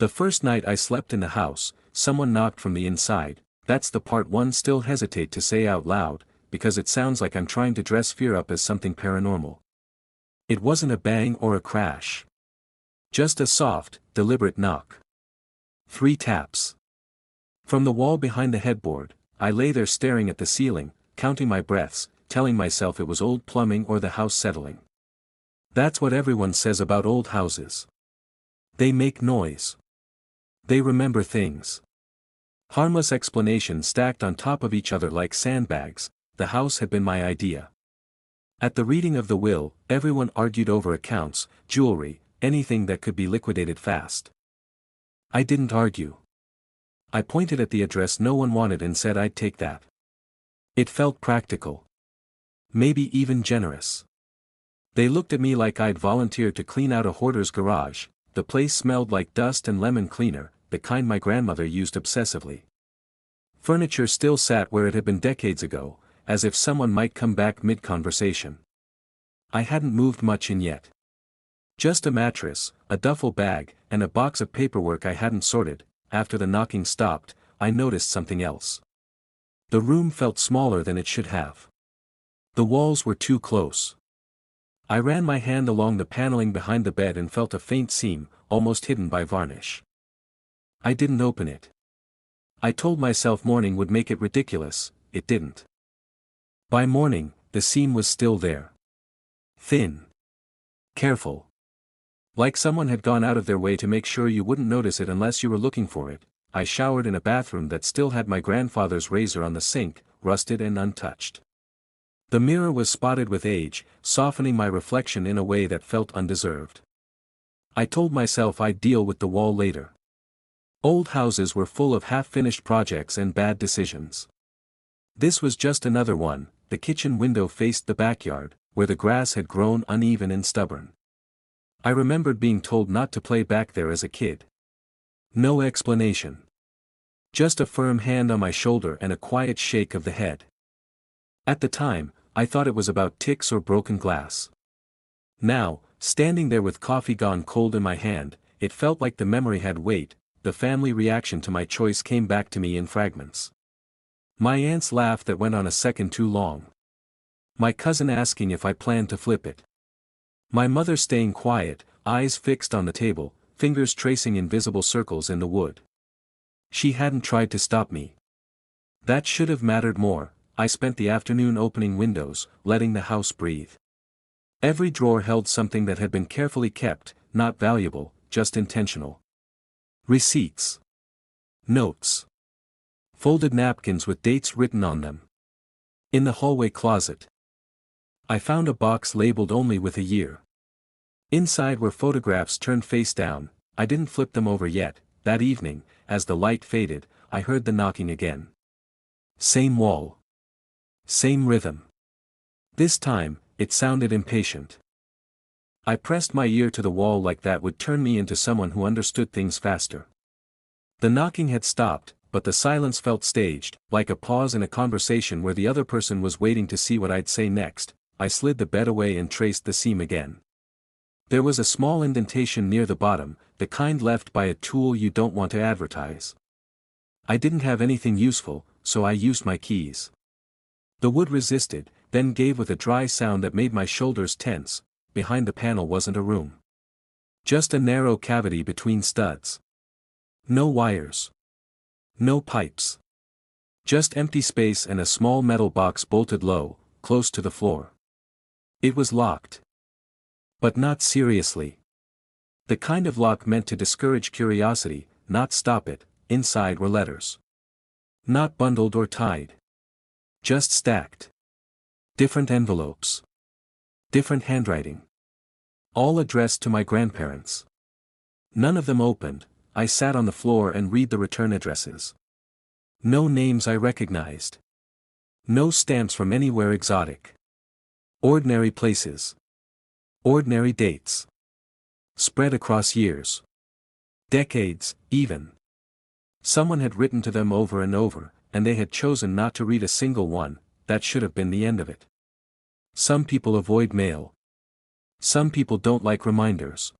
The first night I slept in the house, someone knocked from the inside. That's the part one still hesitate to say out loud, because it sounds like I'm trying to dress fear up as something paranormal. It wasn't a bang or a crash. Just a soft, deliberate knock. 3 taps. From the wall behind the headboard, I lay there staring at the ceiling, counting my breaths, telling myself it was old plumbing or the house settling. That's what everyone says about old houses. They make noise. They remember things. Harmless explanations stacked on top of each other like sandbags. The house had been my idea. At the reading of the will, everyone argued over accounts, jewelry, anything that could be liquidated fast. I didn't argue. I pointed at the address no one wanted and said I'd take that. It felt practical. Maybe even generous. They looked at me like I'd volunteered to clean out a hoarder's garage. The place smelled like dust and lemon cleaner, the kind my grandmother used obsessively. Furniture still sat where it had been decades ago, as if someone might come back mid-conversation. I hadn't moved much in yet. Just a mattress, a duffel bag, and a box of paperwork I hadn't sorted. After the knocking stopped, I noticed something else. The room felt smaller than it should have. The walls were too close. I ran my hand along the paneling behind the bed and felt a faint seam, almost hidden by varnish. I didn't open it. I told myself morning would make it ridiculous. It didn't. By morning, the seam was still there. Thin. Careful. Like someone had gone out of their way to make sure you wouldn't notice it unless you were looking for it. I showered in a bathroom that still had my grandfather's razor on the sink, rusted and untouched. The mirror was spotted with age, softening my reflection in a way that felt undeserved. I told myself I'd deal with the wall later. Old houses were full of half-finished projects and bad decisions. This was just another one. The kitchen window faced the backyard, where the grass had grown uneven and stubborn. I remembered being told not to play back there as a kid. No explanation. Just a firm hand on my shoulder and a quiet shake of the head. At the time, I thought it was about ticks or broken glass. Now, standing there with coffee gone cold in my hand, it felt like the memory had weight. The family reaction to my choice came back to me in fragments. My aunt's laugh that went on a second too long. My cousin asking if I planned to flip it. My mother staying quiet, eyes fixed on the table, fingers tracing invisible circles in the wood. She hadn't tried to stop me. That should have mattered more. I spent the afternoon opening windows, letting the house breathe. Every drawer held something that had been carefully kept, not valuable, just intentional. Receipts. Notes. Folded napkins with dates written on them. In the hallway closet, I found a box labeled only with a year. Inside were photographs turned face down. I didn't flip them over yet. That evening, as the light faded, I heard the knocking again. Same wall. Same rhythm. This time, it sounded impatient. I pressed my ear to the wall like that would turn me into someone who understood things faster. The knocking had stopped, but the silence felt staged, like a pause in a conversation where the other person was waiting to see what I'd say next. I slid the bed away and traced the seam again. There was a small indentation near the bottom, the kind left by a tool you don't want to advertise. I didn't have anything useful, so I used my keys. The wood resisted, then gave with a dry sound that made my shoulders tense. Behind the panel wasn't a room. Just a narrow cavity between studs. No wires. No pipes. Just empty space and a small metal box bolted low, close to the floor. It was locked. But not seriously. The kind of lock meant to discourage curiosity, not stop it. Inside were letters. Not bundled or tied. Just stacked. Different envelopes. Different handwriting. All addressed to my grandparents. None of them opened. I sat on the floor and read the return addresses. No names I recognized. No stamps from anywhere exotic. Ordinary places. Ordinary dates. Spread across years. Decades, even. Someone had written to them over and over, and they had chosen not to read a single one. That should have been the end of it. Some people avoid mail. Some people don't like reminders.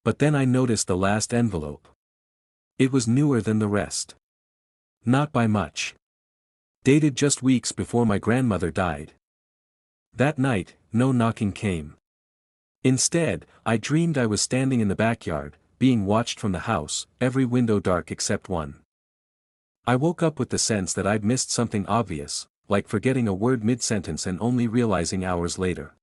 But then I noticed the last envelope. It was newer than the rest. Not by much. Dated just weeks before my grandmother died. That night, no knocking came. Instead, I dreamed I was standing in the backyard, being watched from the house, every window dark except one. I woke up with the sense that I'd missed something obvious, like forgetting a word mid-sentence and only realizing hours later.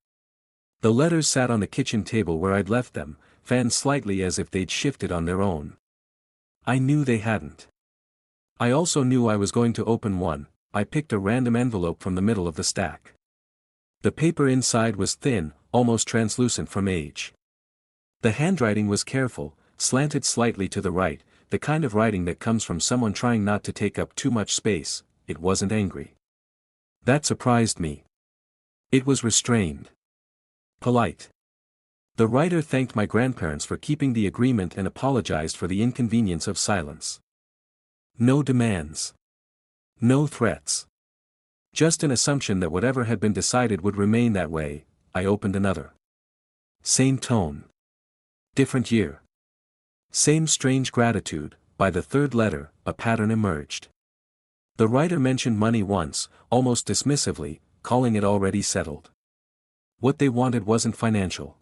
The letters sat on the kitchen table where I'd left them, fanned slightly as if they'd shifted on their own. I knew they hadn't. I also knew I was going to open one. I picked a random envelope from the middle of the stack. The paper inside was thin, almost translucent from age. The handwriting was careful, slanted slightly to the right, the kind of writing that comes from someone trying not to take up too much space. It wasn't angry. That surprised me. It was restrained. Polite. The writer thanked my grandparents for keeping the agreement and apologized for the inconvenience of silence. No demands. No threats. Just an assumption that whatever had been decided would remain that way. I opened another. Same tone. Different year. Same strange gratitude. By the third letter, a pattern emerged. The writer mentioned money once, almost dismissively, calling it already settled. What they wanted wasn't financial.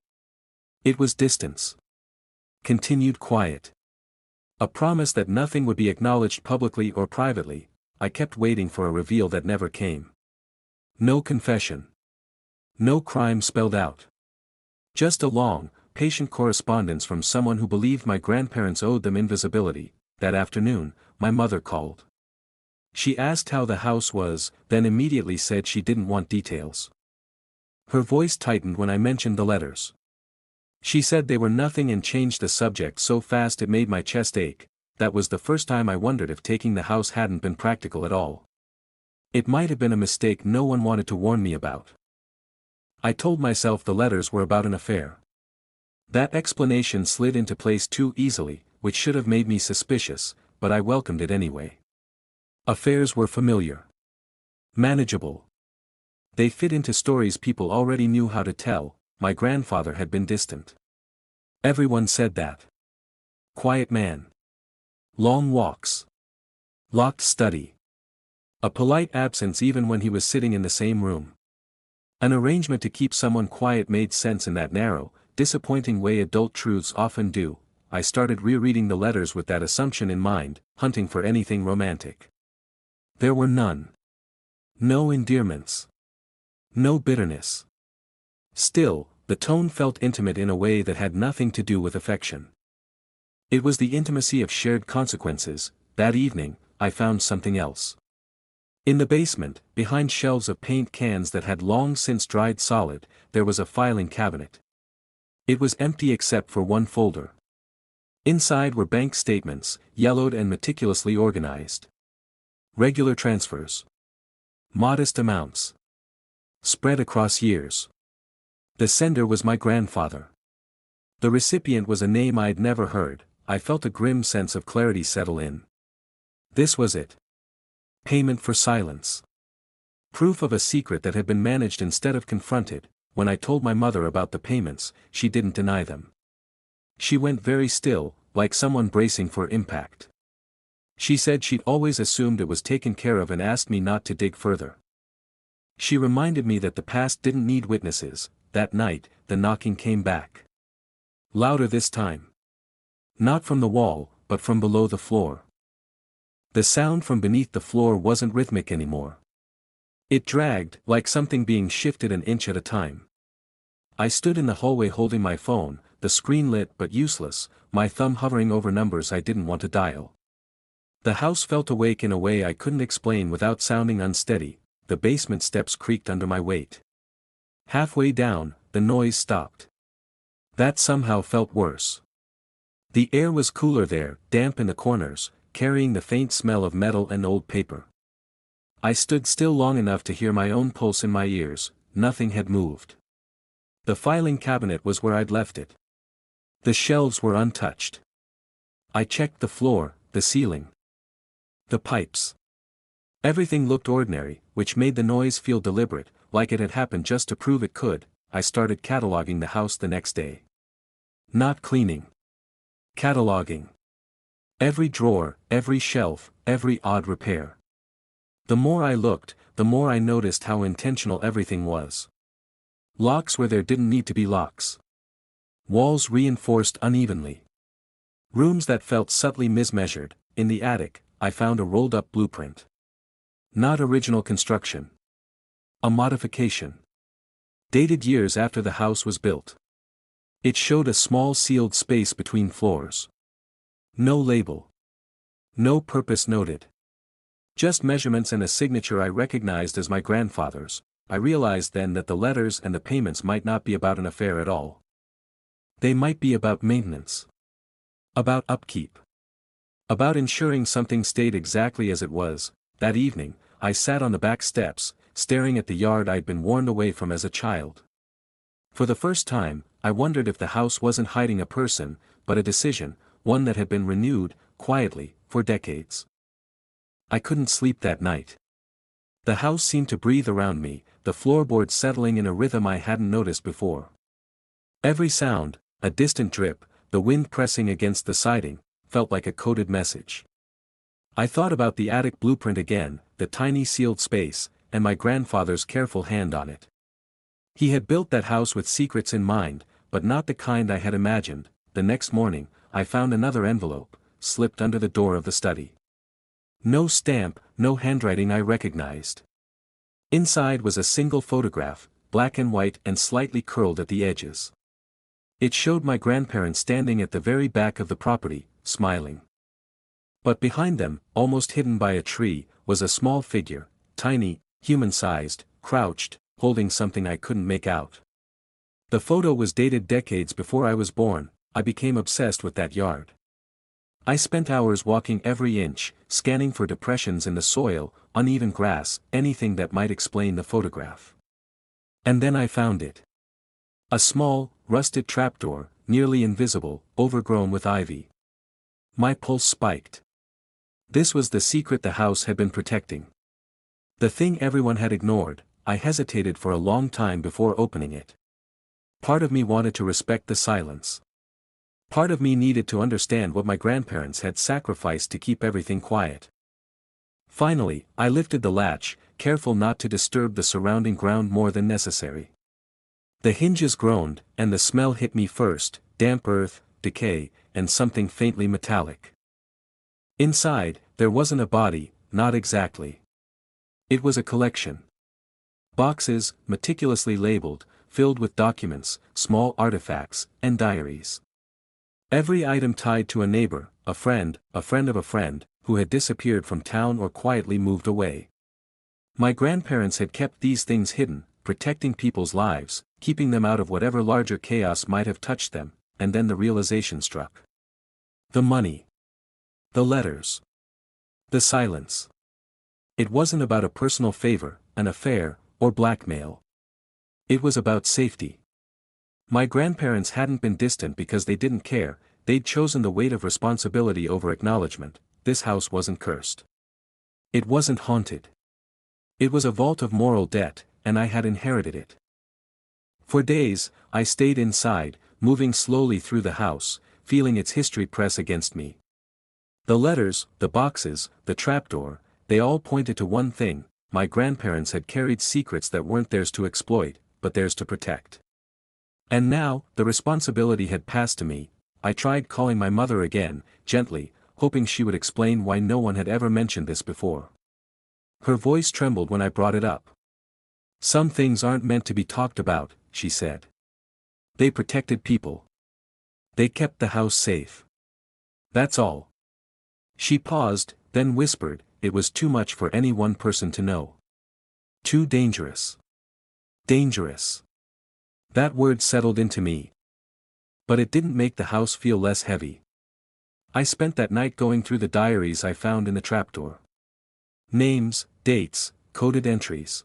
It was distance. Continued quiet. A promise that nothing would be acknowledged publicly or privately. I kept waiting for a reveal that never came. No confession. No crime spelled out. Just a long, patient correspondence from someone who believed my grandparents owed them invisibility. That afternoon, my mother called. She asked how the house was, then immediately said she didn't want details. Her voice tightened when I mentioned the letters. She said they were nothing and changed the subject so fast it made my chest ache. That was the first time I wondered if taking the house hadn't been practical at all. It might have been a mistake no one wanted to warn me about. I told myself the letters were about an affair. That explanation slid into place too easily, which should have made me suspicious, but I welcomed it anyway. Affairs were familiar. Manageable. They fit into stories people already knew how to tell. My grandfather had been distant. Everyone said that. Quiet man. Long walks. Locked study. A polite absence even when he was sitting in the same room. An arrangement to keep someone quiet made sense in that narrow, disappointing way adult truths often do. I started rereading the letters with that assumption in mind, hunting for anything romantic. There were none. No endearments. No bitterness. Still, the tone felt intimate in a way that had nothing to do with affection. It was the intimacy of shared consequences. That evening, I found something else. In the basement, behind shelves of paint cans that had long since dried solid, there was a filing cabinet. It was empty except for one folder. Inside were bank statements, yellowed and meticulously organized. Regular transfers. Modest amounts. Spread across years. The sender was my grandfather. The recipient was a name I'd never heard. I felt a grim sense of clarity settle in. This was it. Payment for silence. Proof of a secret that had been managed instead of confronted. When I told my mother about the payments, she didn't deny them. She went very still, like someone bracing for impact. She said she'd always assumed it was taken care of and asked me not to dig further. She reminded me that the past didn't need witnesses. That night, the knocking came back. Louder this time. Not from the wall, but from below the floor. The sound from beneath the floor wasn't rhythmic anymore. It dragged, like something being shifted an inch at a time. I stood in the hallway holding my phone, the screen lit but useless, my thumb hovering over numbers I didn't want to dial. The house felt awake in a way I couldn't explain without sounding unsteady. The basement steps creaked under my weight. Halfway down, the noise stopped. That somehow felt worse. The air was cooler there, damp in the corners, carrying the faint smell of metal and old paper. I stood still long enough to hear my own pulse in my ears. Nothing had moved. The filing cabinet was where I'd left it. The shelves were untouched. I checked the floor, the ceiling. The pipes. Everything looked ordinary, which made the noise feel deliberate, like it had happened just to prove it could. I started cataloging the house the next day. Not cleaning. Cataloging. Every drawer, every shelf, every odd repair. The more I looked, the more I noticed how intentional everything was. Locks where there didn't need to be locks. Walls reinforced unevenly. Rooms that felt subtly mismeasured. In the attic, I found a rolled-up blueprint. Not original construction. A modification. Dated years after the house was built. It showed a small sealed space between floors. No label. No purpose noted. Just measurements and a signature I recognized as my grandfather's. I realized then that the letters and the payments might not be about an affair at all. They might be about maintenance. About upkeep. About ensuring something stayed exactly as it was. That evening, I sat on the back steps, staring at the yard I'd been warned away from as a child. For the first time, I wondered if the house wasn't hiding a person, but a decision, one that had been renewed, quietly, for decades. I couldn't sleep that night. The house seemed to breathe around me, the floorboards settling in a rhythm I hadn't noticed before. Every sound, a distant drip, the wind pressing against the siding, felt like a coded message. I thought about the attic blueprint again, the tiny sealed space, and my grandfather's careful hand on it. He had built that house with secrets in mind, but not the kind I had imagined. The next morning, I found another envelope, slipped under the door of the study. No stamp, no handwriting I recognized. Inside was a single photograph, black and white and slightly curled at the edges. It showed my grandparents standing at the very back of the property, smiling. But behind them, almost hidden by a tree, was a small figure, tiny, human-sized, crouched, holding something I couldn't make out. The photo was dated decades before I was born. I became obsessed with that yard. I spent hours walking every inch, scanning for depressions in the soil, uneven grass, anything that might explain the photograph. And then I found it. A small, rusted trapdoor, nearly invisible, overgrown with ivy. My pulse spiked. This was the secret the house had been protecting. The thing everyone had ignored. I hesitated for a long time before opening it. Part of me wanted to respect the silence. Part of me needed to understand what my grandparents had sacrificed to keep everything quiet. Finally, I lifted the latch, careful not to disturb the surrounding ground more than necessary. The hinges groaned, and the smell hit me first, damp earth, decay, and something faintly metallic. Inside, there wasn't a body, not exactly. It was a collection. Boxes, meticulously labeled, filled with documents, small artifacts, and diaries. Every item tied to a neighbor, a friend of a friend, who had disappeared from town or quietly moved away. My grandparents had kept these things hidden, protecting people's lives, keeping them out of whatever larger chaos might have touched them, and then the realization struck. The money. The letters. The silence. It wasn't about a personal favor, an affair, or blackmail. It was about safety. My grandparents hadn't been distant because they didn't care, they'd chosen the weight of responsibility over acknowledgement. This house wasn't cursed. It wasn't haunted. It was a vault of moral debt, and I had inherited it. For days, I stayed inside, moving slowly through the house, feeling its history press against me. The letters, the boxes, the trapdoor, they all pointed to one thing: my grandparents had carried secrets that weren't theirs to exploit, but theirs to protect. And now, the responsibility had passed to me. I tried calling my mother again, gently, hoping she would explain why no one had ever mentioned this before. Her voice trembled when I brought it up. "Some things aren't meant to be talked about," she said. "They protected people. They kept the house safe. That's all." She paused, then whispered, "It was too much for any one person to know. Too dangerous. Dangerous." That word settled into me. But it didn't make the house feel less heavy. I spent that night going through the diaries I found in the trapdoor. Names, dates, coded entries.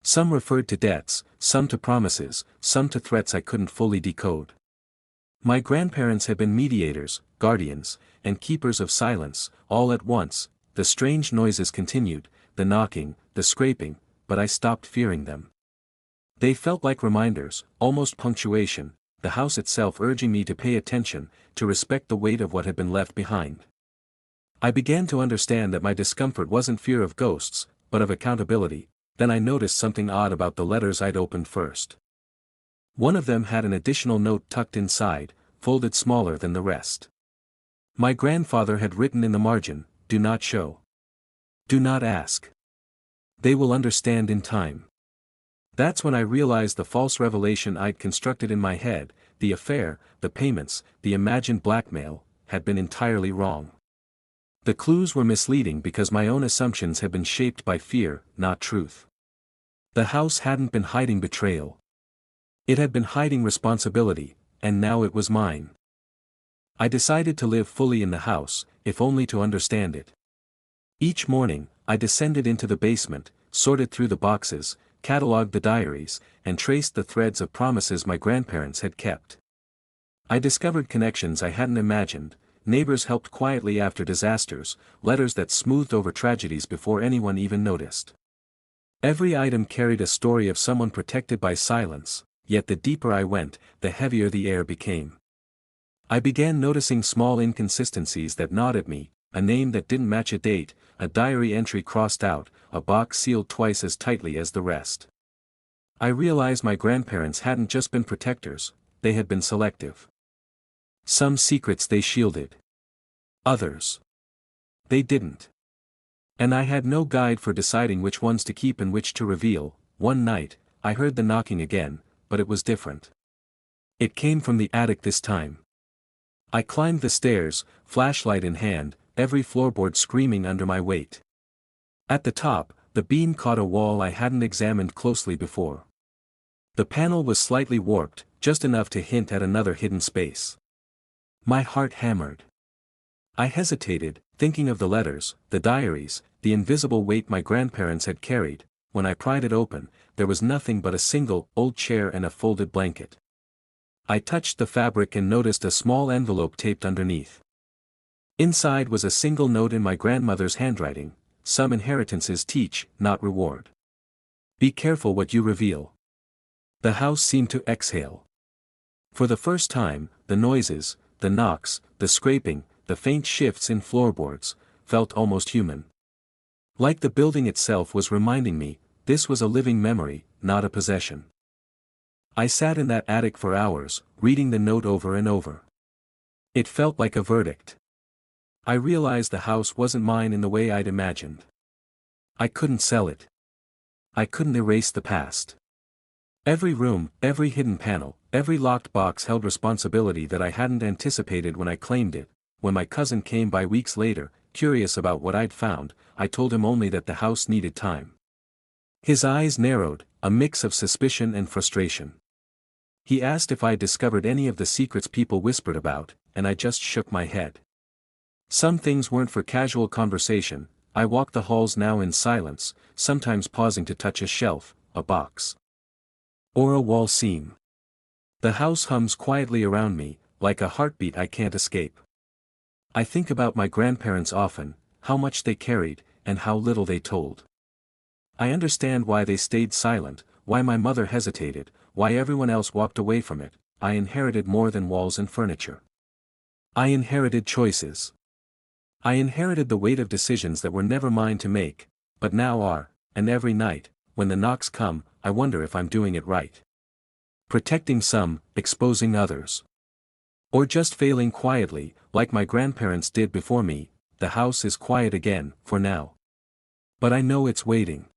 Some referred to debts, some to promises, some to threats I couldn't fully decode. My grandparents had been mediators, guardians, and keepers of silence, all at once. The strange noises continued, the knocking, the scraping, but I stopped fearing them. They felt like reminders, almost punctuation, the house itself urging me to pay attention, to respect the weight of what had been left behind. I began to understand that my discomfort wasn't fear of ghosts, but of accountability. Then I noticed something odd about the letters I'd opened first. One of them had an additional note tucked inside, folded smaller than the rest. My grandfather had written in the margin, "Do not show. Do not ask. They will understand in time." That's when I realized the false revelation I'd constructed in my head, the affair, the payments, the imagined blackmail, had been entirely wrong. The clues were misleading because my own assumptions had been shaped by fear, not truth. The house hadn't been hiding betrayal. It had been hiding responsibility, and now it was mine. I decided to live fully in the house, if only to understand it. Each morning, I descended into the basement, sorted through the boxes, catalogued the diaries, and traced the threads of promises my grandparents had kept. I discovered connections I hadn't imagined: neighbors helped quietly after disasters, letters that smoothed over tragedies before anyone even noticed. Every item carried a story of someone protected by silence, yet the deeper I went, the heavier the air became. I began noticing small inconsistencies that gnawed at me: a name that didn't match a date, a diary entry crossed out, a box sealed twice as tightly as the rest. I realized my grandparents hadn't just been protectors, they had been selective. Some secrets they shielded. Others they didn't. And I had no guide for deciding which ones to keep and which to reveal. One night, I heard the knocking again, but it was different. It came from the attic this time. I climbed the stairs, flashlight in hand, every floorboard screaming under my weight. At the top, the beam caught a wall I hadn't examined closely before. The panel was slightly warped, just enough to hint at another hidden space. My heart hammered. I hesitated, thinking of the letters, the diaries, the invisible weight my grandparents had carried. When I pried it open, there was nothing but a single, old chair and a folded blanket. I touched the fabric and noticed a small envelope taped underneath. Inside was a single note in my grandmother's handwriting: "Some inheritances teach, not reward. Be careful what you reveal." The house seemed to exhale. For the first time, the noises, the knocks, the scraping, the faint shifts in floorboards, felt almost human. Like the building itself was reminding me, this was a living memory, not a possession. I sat in that attic for hours, reading the note over and over. It felt like a verdict. I realized the house wasn't mine in the way I'd imagined. I couldn't sell it. I couldn't erase the past. Every room, every hidden panel, every locked box held responsibility that I hadn't anticipated when I claimed it. When my cousin came by weeks later, curious about what I'd found, I told him only that the house needed time. His eyes narrowed, a mix of suspicion and frustration. He asked if I'd discovered any of the secrets people whispered about, and I just shook my head. Some things weren't for casual conversation. I walked the halls now in silence, sometimes pausing to touch a shelf, a box, or a wall seam. The house hums quietly around me, like a heartbeat I can't escape. I think about my grandparents often, how much they carried, and how little they told. I understand why they stayed silent, why my mother hesitated, why everyone else walked away from it. I inherited more than walls and furniture. I inherited choices. I inherited the weight of decisions that were never mine to make, but now are, and every night, when the knocks come, I wonder if I'm doing it right. Protecting some, exposing others. Or just failing quietly, like my grandparents did before me. The house is quiet again, for now. But I know it's waiting.